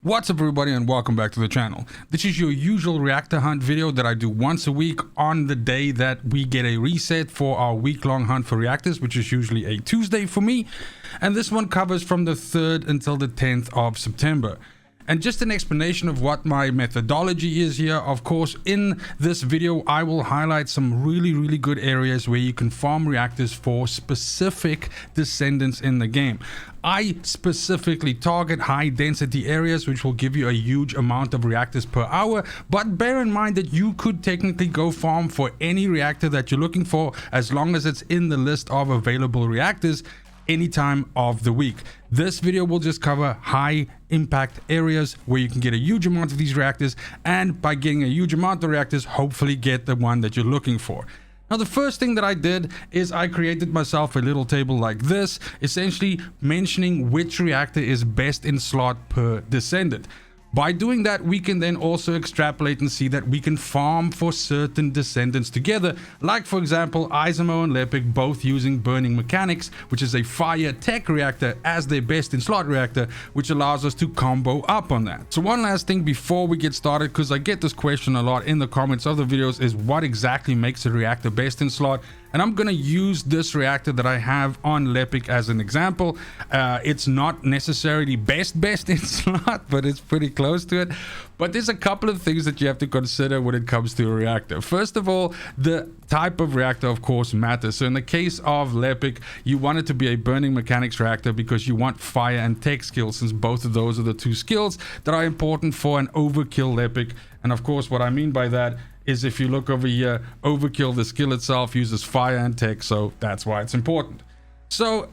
What's up everybody and welcome back to the channel. This is your usual reactor hunt video that I do once a week on the day that we get a reset for our week-long hunt for reactors, which is usually a Tuesday for me. And this one covers from the 3rd until the 10th of September. And just an explanation of what my methodology is here. Of course, in this video, I will highlight some really good areas where you can farm reactors for specific descendants in the game. I specifically target high density areas, which will give you a huge amount of reactors per hour. But bear in mind that you could technically go farm for any reactor that you're looking for, as long as it's in the list of available reactors any time of the week. This video will just cover high impact areas where you can get a huge amount of these reactors, and by getting a huge amount of reactors, hopefully get the one that you're looking for. Now, the first thing that I did is I created myself a little table like this, essentially mentioning which reactor is best in slot per descendant. By doing that, we can then also extrapolate and see that we can farm for certain descendants together, like for example Esiemo and Lepic both using burning mechanics, which is a fire tech reactor, as their best in slot reactor, which allows us to combo up on that. So one last thing before we get started, because I get this question a lot in the comments of the videos, is what exactly makes a reactor best in slot? And I'm going to use this reactor that I have on Lepic as an example. It's not necessarily best in slot, but it's pretty close to it. But there's a couple of things that you have to consider when it comes to a reactor. First of all, the type of reactor, of course, matters. So in the case of Lepic, you want it to be a burning mechanics reactor because you want fire and tech skills, since both of those are the two skills that are important for an overkill Lepic. And of course, what I mean by that is, if you look over here, overkill, the skill itself uses fire and tech, so that's why it's important. So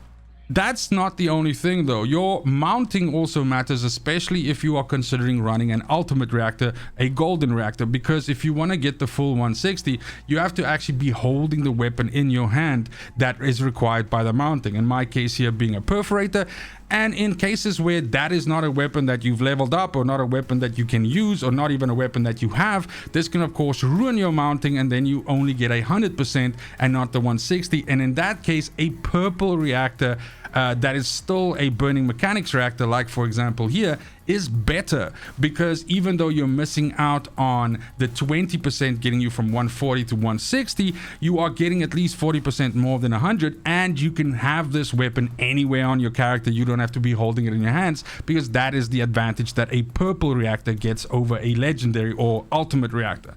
that's not the only thing though. Your mounting also matters, especially if you are considering running an ultimate reactor, a golden reactor, because if you want to get the full 160, you have to actually be holding the weapon in your hand that is required by the mounting. In my case here being a perforator. And in cases where that is not a weapon that you've leveled up, or not a weapon that you can use, or not even a weapon that you have, this can of course ruin your mounting, and then you only get 100% and not the 160. And in that case, a purple reactor that is still a burning mechanics reactor, like for example here, is better, because even though you're missing out on the 20% getting you from 140 to 160, you are getting at least 40% more than 100, and you can have this weapon anywhere on your character. You don't have to be holding it in your hands, because that is the advantage that a purple reactor gets over a legendary or ultimate reactor.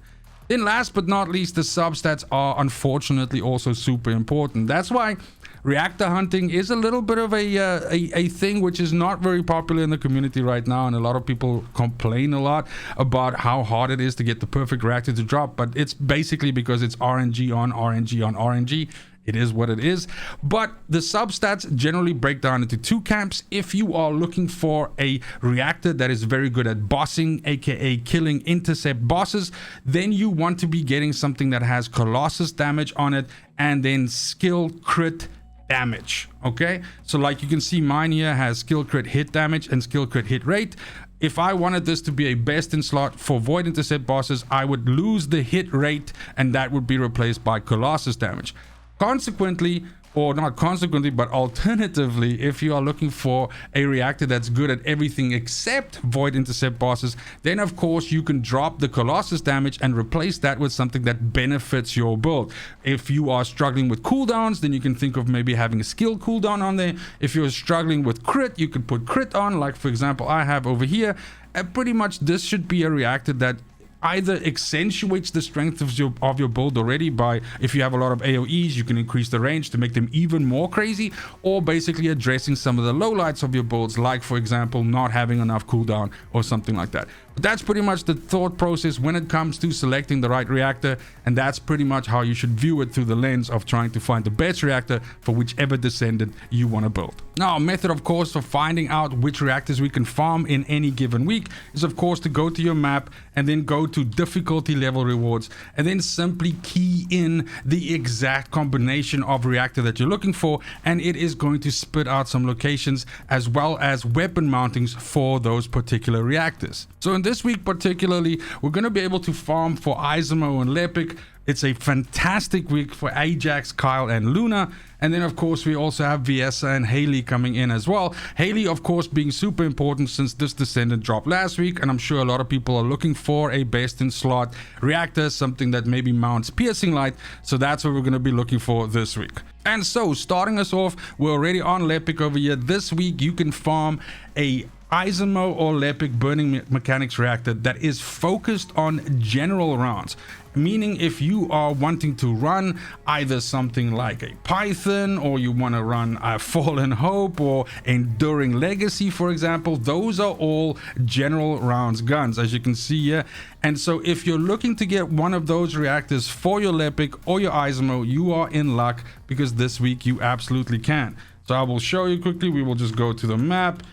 Then last but not least, the substats are unfortunately also super important. That's why reactor hunting is a little bit of a thing which is not very popular in the community right now, and a lot of people complain a lot about how hard it is to get the perfect reactor to drop. But it's basically because it's RNG on RNG on RNG. It is what it is. But the substats generally break down into two camps. If you are looking for a reactor that is very good at bossing, aka killing intercept bosses, then you want to be getting something that has Colossus damage on it, and then skill crit damage. Okay, so like you can see, mine here has skill crit hit damage and skill crit hit rate. If I wanted this to be a best in slot for void intercept bosses, I would lose the hit rate, and that would be replaced by Colossus damage. Consequently, or not consequently, but alternatively, if you are looking for a reactor that's good at everything except void intercept bosses, then of course you can drop the Colossus damage and replace that with something that benefits your build. If you are struggling with cooldowns, then you can think of maybe having a skill cooldown on there. If you're struggling with crit, you could put crit on, like for example I have over here. And pretty much this should be a reactor that either accentuates the strength of your build already, by, if you have a lot of AoEs, you can increase the range to make them even more crazy, or basically addressing some of the lowlights of your builds, like for example not having enough cooldown or something like that. But that's pretty much the thought process when it comes to selecting the right reactor, and that's pretty much how you should view it, through the lens of trying to find the best reactor for whichever descendant you want to build. Now, a method of course of finding out which reactors we can farm in any given week is of course to go to your map and then go to difficulty level rewards, and then simply key in the exact combination of reactor that you're looking for, and it is going to spit out some locations as well as weapon mountings for those particular reactors. So in this week particularly, we're going to be able to farm for Esiemo and Lepic It's a fantastic week for Ajax, Kyle, and Luna. And then, of course, we also have Viessa and Hailey coming in as well. Hailey, of course, being super important since this Descendant dropped last week. And I'm sure a lot of people are looking for a best-in-slot reactor, something that maybe mounts piercing light. So that's what we're going to be looking for this week. And so, starting us off, we're already on Lepic over here. This week, you can farm a Esiemo or Lepic burning mechanics reactor that is focused on general rounds, meaning if you are wanting to run either something like a Python, or you want to run a Fallen Hope or Enduring Legacy, for example, those are all general rounds guns, as you can see here. And so if you're looking to get one of those reactors for your Lepic or your Esiemo, you are in luck, because this week you absolutely can. So I will show you quickly. We will just go to the map,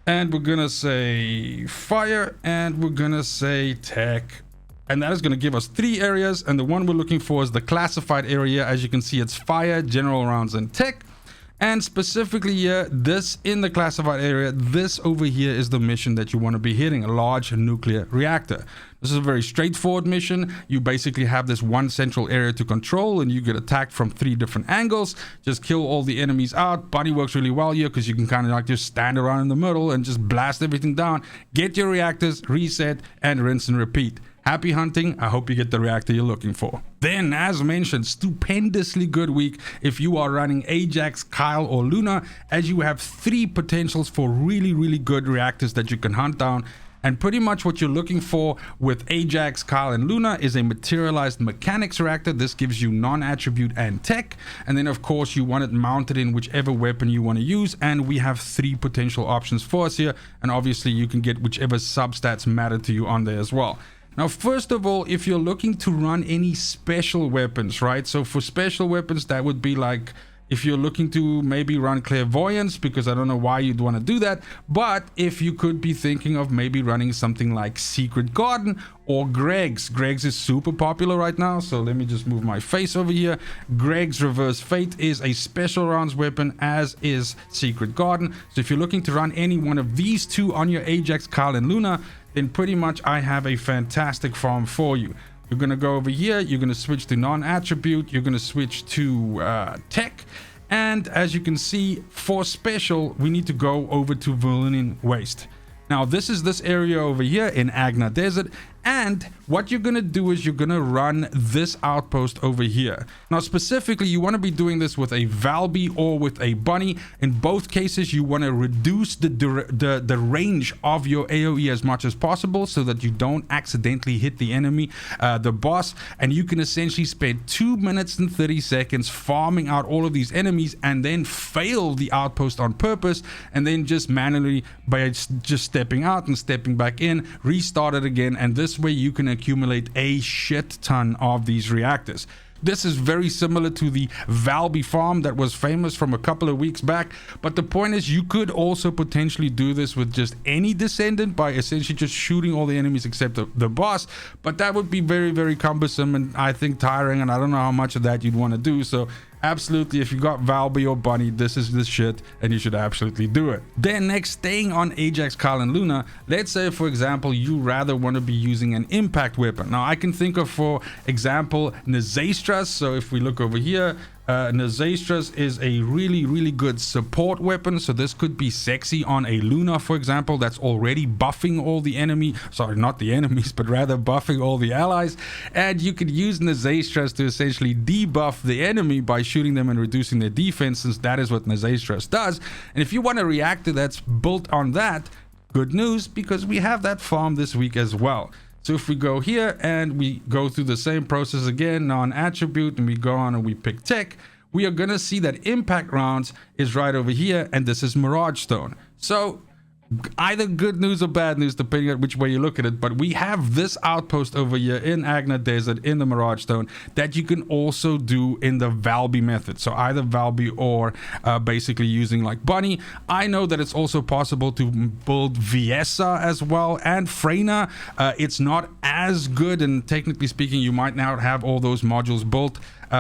and we're gonna say fire, and we're gonna say tech, and that is going to give us 3 areas. And the one we're looking for is the classified area. As you can see, it's fire, general rounds, and tech. And specifically here, this in the classified area, this over here is the mission that you want to be hitting, a large nuclear reactor. This is a very straightforward mission. You basically have this one central area to control, and you get attacked from 3 different angles. Just kill all the enemies out. Bunny works really well here, because you can kind of like just stand around in the middle and just blast everything down. Get your reactors, reset, and rinse and repeat. Happy hunting. I hope you get the reactor you're looking for. Then, as mentioned, stupendously good week if you are running Ajax, Kyle, or Luna, as you have 3 potentials for really good reactors that you can hunt down. And pretty much what you're looking for with Ajax, Kyle, and Luna is a materialized mechanics reactor. This gives you non-attribute and tech. And then, of course, you want it mounted in whichever weapon you want to use. And we have 3 potential options for us here. And obviously, you can get whichever substats matter to you on there as well. Now, first of all, if you're looking to run any special weapons, right? So for special weapons, that would be like, if you're looking to maybe run clairvoyance, because I don't know why you'd want to do that, but if you could be thinking of maybe running something like Secret Garden or Greg's. Greg's is super popular right now, so let me just move my face over here. Greg's Reverse Fate is a special rounds weapon, as is Secret Garden. So if you're looking to run any one of these 2 on your Ajax, Kyle, and Luna, then pretty much I have a fantastic farm for you. You're going to go over here, you're going to switch to non-attribute, you're going to switch to tech, and as you can see, for special, we need to go over to Verlinian Waste. Now, this is this area over here in Agna Desert, and what you're going to do is you're going to run this outpost over here. Now, specifically, you want to be doing this with a Valby or with a Bunny. In both cases, you want to reduce the range of your AoE as much as possible, so that you don't accidentally hit the enemy, the boss, and you can essentially spend 2 minutes and 30 seconds farming out all of these enemies, and then fail the outpost on purpose, and then just manually, by just stepping out and stepping back in, restart it again, and this way you can accumulate a shit ton of these reactors. This is very similar to the Valby farm that was famous from a couple of weeks back, but the point is you could also potentially do this with just any Descendant by essentially just shooting all the enemies except the boss, but that would be very cumbersome and I think tiring, and I don't know how much of that you'd want to do. So absolutely, if you got Valby or Bunny, this is the shit, and you should absolutely do it. Then next, staying on Ajax, Kyle, and Luna, let's say for example you rather want to be using an impact weapon. Now I can think of, for example, Nezastras. So if we look over here, Nezastras is a really good support weapon. So this could be sexy on a Luna, for example, that's already buffing all the enemy, sorry, not the enemies, but rather buffing all the allies. And you could use Nezastras to essentially debuff the enemy by shooting them and reducing their defense, since that is what Nezastras does. And if you want a reactor that's built on that, good news, because we have that farm this week as well. So if we go here and we go through the same process again, non-attribute, and we go on and we pick tech, we are going to see that impact rounds is right over here, and this is Mirage Stone. So either good news or bad news, depending on which way you look at it, but we have this outpost over here in Agna Desert in the Mirage Stone that you can also do in the Valby method. So either Valby or basically using like Bunny. I know that it's also possible to build Viessa as well, and Freyna. It's not as good, and technically speaking you might not have all those modules built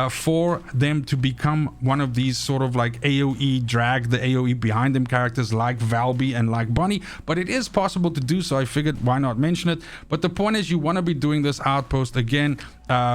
for them to become one of these sort of like AoE, drag the AoE behind them characters like Valby and like Bunny, but it is possible to do so. I figured why not mention it. But the point is, you want to be doing this outpost again.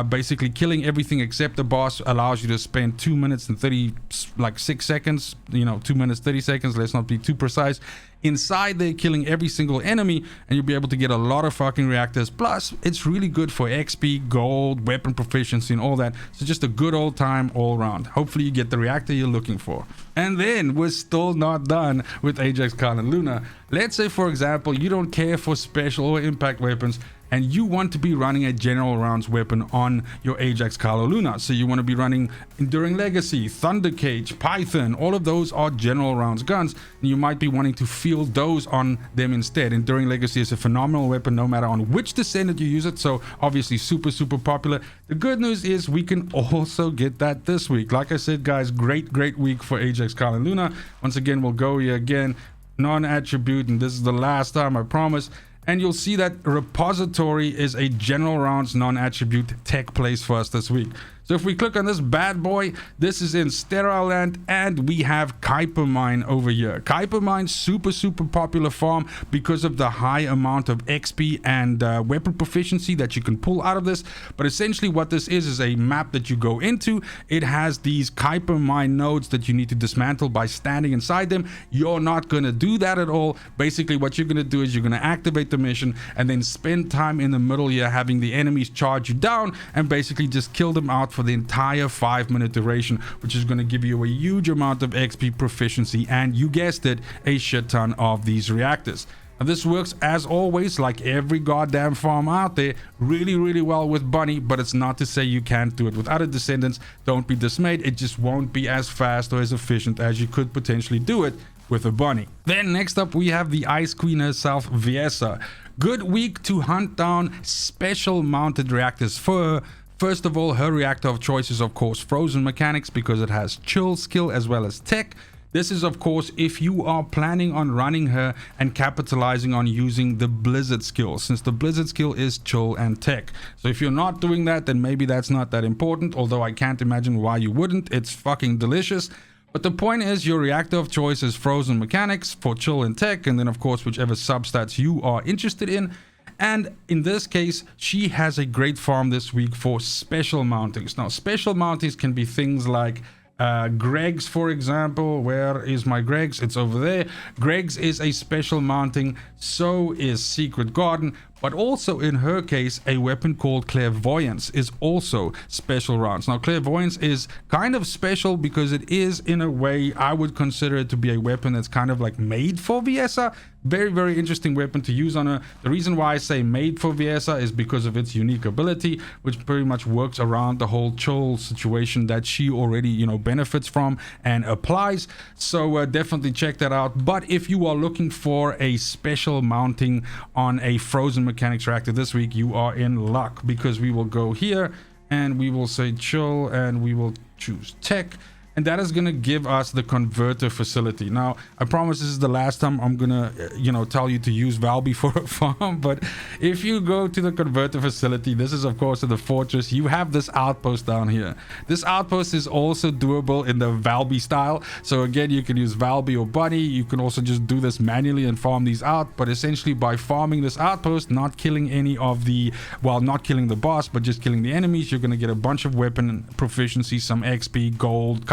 Basically killing everything except the boss allows you to spend 2 minutes and 6 seconds, 2 minutes 30 seconds, let's not be too precise, inside there killing every single enemy, and you'll be able to get a lot of fucking reactors. Plus it's really good for XP, gold, weapon proficiency and all that. So just a good old time all around. Hopefully you get the reactor you're looking for. And then we're still not done with Ajax, Karl and Luna. Let's say for example you don't care for special or impact weapons and you want to be running a general rounds weapon on your Ajax, Karl or Luna. So you want to be running Enduring Legacy, Thunder Cage, Python, all of those are general rounds guns, and you might be wanting to field those on them instead. Enduring Legacy is a phenomenal weapon no matter on which Descendant you use it, so obviously super popular. The good news is we can also get that this week. Like I said guys, great week for Ajax, Karl and Luna. Once again, we'll go here again, non-attribute, and this is the last time, I promise. And you'll see that repository is a general rounds non-attribute tech place for us this week. So if we click on this bad boy, this is in Sterile Land, and we have Kuiper Mine over here. Kuiper Mine, super popular farm because of the high amount of XP and weapon proficiency that you can pull out of this. But essentially what this is a map that you go into. It has these Kuiper Mine nodes that you need to dismantle by standing inside them. You're not going to do that at all. Basically what you're going to do is you're going to activate the mission and then spend time in the middle here having the enemies charge you down and basically just kill them out for the entire 5-minute duration, which is going to give you a huge amount of XP proficiency and, you guessed it, a shit ton of these reactors. Now this works as always, like every goddamn farm out there, really well with Bunny, but it's not to say you can't do it with other Descendants. Don't be dismayed, it just won't be as fast or as efficient as you could potentially do it with a Bunny. Then next up we have the Ice Queen herself, Viessa. Good week to hunt down special mounted reactors for her. First of all, her reactor of choice is of course Frozen Mechanics because it has chill skill as well as tech. This is of course if you are planning on running her and capitalizing on using the Blizzard skill, since the Blizzard skill is chill and tech. So if you're not doing that, then maybe that's not that important, although I can't imagine why you wouldn't. It's fucking delicious. But the point is, your reactor of choice is Frozen Mechanics for chill and tech, and then of course whichever substats you are interested in. And in this case, she has a great farm this week for special mountings. Now, special mountings can be things like Greg's, for example. Where is my Greg's? It's over there. Greg's is a special mounting. So is Secret Garden. But also in her case, a weapon called Clairvoyance is also special rounds. Now, Clairvoyance is kind of special because it is, in a way, I would consider it to be a weapon that's kind of like made for Viessa. Very interesting weapon to use on her. The reason why I say made for Viessa is because of its unique ability, which pretty much works around the whole chill situation that she already, benefits from and applies. So definitely check that out. But if you are looking for a special mounting on a Frozen Mechanics reactor this week, you are in luck, because we will go here and we will say chill and we will choose tech, and that is going to give us the converter facility. Now, I promise this is the last time I'm going to, tell you to use Valby for a farm, but if you go to the converter facility, this is of course in the fortress, you have this outpost down here. This outpost is also doable in the Valby style. So again, you can use Valby or Bunny. You can also just do this manually and farm these out, but essentially by farming this outpost, not killing any of the, well, not killing the boss, but just killing the enemies, you're going to get a bunch of weapon proficiency, some XP, gold,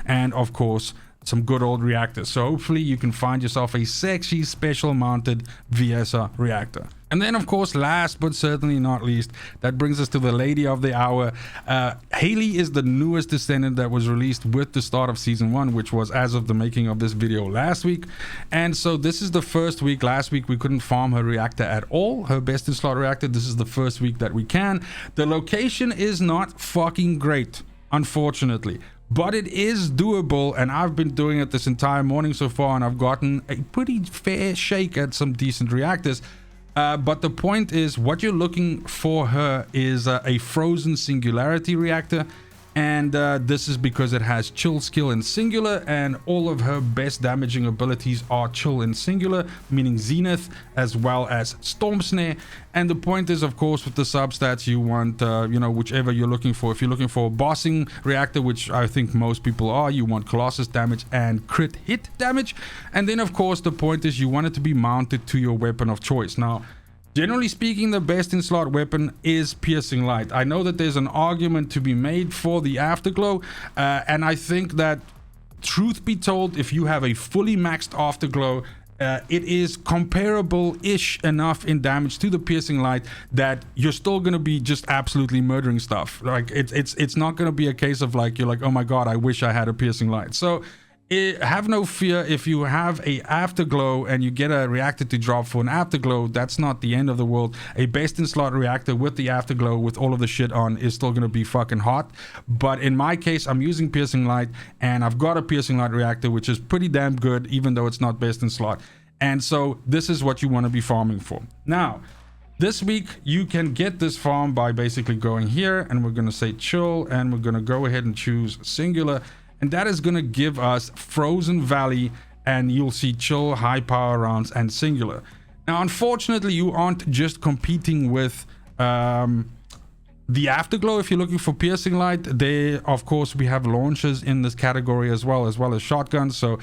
and of course some good old reactors. So hopefully you can find yourself a sexy special mounted Viessa reactor. And then of course, last but certainly not least, that brings us to the lady of the hour. Hailey is the newest Descendant that was released with the start of season 1, which was as of the making of this video last week. And so this is the first week. Last week we couldn't farm her reactor at all, her best in slot reactor. This is the first week that we can. The location is not fucking great, unfortunately, but it is doable, and I've been doing it this entire morning so far, and I've gotten a pretty fair shake at some decent reactors. But the point is, what you're looking for her is a Frozen Singularity reactor. And this is because it has chill skill in singular, and all of her best damaging abilities are chill in singular, meaning Zenith as well as Storm Snare. And the point is, of course, with the substats, you want you know, whichever you're looking for. If you're looking for a bossing reactor, which I think most people are, you want Colossus damage and crit hit damage. And then of course the point is you want it to be mounted to your weapon of choice. Now, generally speaking, the best in slot weapon is Piercing Light. I know that there's an argument to be made for the Afterglow, and I think that, truth be told, if you have a fully maxed Afterglow, it is comparable-ish enough in damage to the Piercing Light that you're still going to be just absolutely murdering stuff. Like, it's not going to be a case of like, you're like, oh my god, I wish I had a Piercing Light. So have no fear if you have a Afterglow and you get a reactor to drop for an Afterglow. That's not the end of the world. A best in slot reactor with the Afterglow with all of the shit on is still gonna be fucking hot. But in my case, I'm using Piercing Light, and I've got a Piercing Light reactor, which is pretty damn good, even though it's not best in slot. And so this is what you want to be farming for. Now, this week you can get this farm by basically going here, and we're gonna say chill, and we're gonna go ahead and choose singular. And that is going to give us Frozen Valley, and you'll see chill, high power rounds, and singular. Now, unfortunately, you aren't just competing with the Afterglow. If you're looking for Piercing Light, of course, we have launchers in this category as well as shotguns. So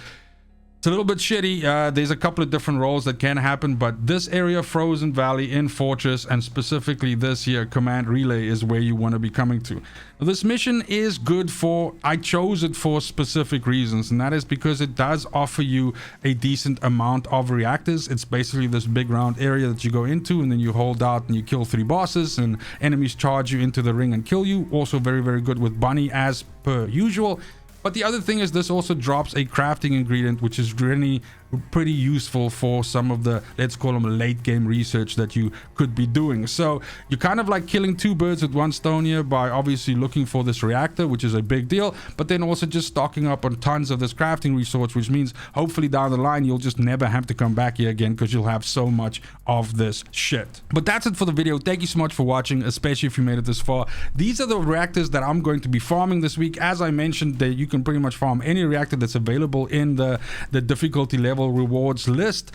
it's a little bit shitty. There's a couple of different roles that can happen, but this area, Frozen Valley in Fortress, and specifically this here, Command Relay, is where you want to be coming to. Now, this mission is good for, I chose it for specific reasons, and that is because it does offer you a decent amount of reactors. It's basically this big round area that you go into, and then you hold out and you kill 3 bosses, and enemies charge you into the ring and kill you. Also very, very good with Bunny as per usual. But the other thing is this also drops a crafting ingredient, which is really pretty useful for some of the, let's call them, late game research that you could be doing. So you're kind of like killing 2 birds with 1 stone here by obviously looking for this reactor, which is a big deal, but then also just stocking up on tons of this crafting resource, which means hopefully down the line you'll just never have to come back here again because you'll have so much of this shit. But that's it for the video. Thank you so much for watching, especially if you made it this far. These are the reactors that I'm going to be farming this week. As I mentioned, that you can pretty much farm any reactor that's available in the difficulty level rewards list.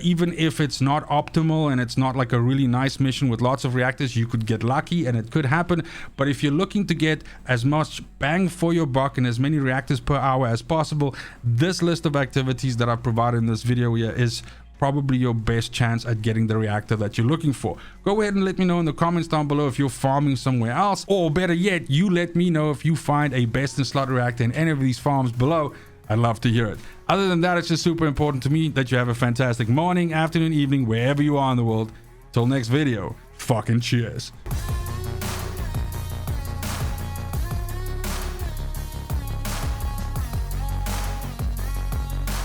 Even if it's not optimal and it's not like a really nice mission with lots of reactors, you could get lucky and it could happen. But if you're looking to get as much bang for your buck and as many reactors per hour as possible, this list of activities that I've provided in this video here is probably your best chance at getting the reactor that you're looking for. Go ahead and let me know in the comments down below if you're farming somewhere else, or better yet, you let me know if you find a best in slot reactor in any of these farms below. I'd love to hear it. Other than that, it's just super important to me that you have a fantastic morning, afternoon, evening, wherever you are in the world. Till next video, fucking cheers.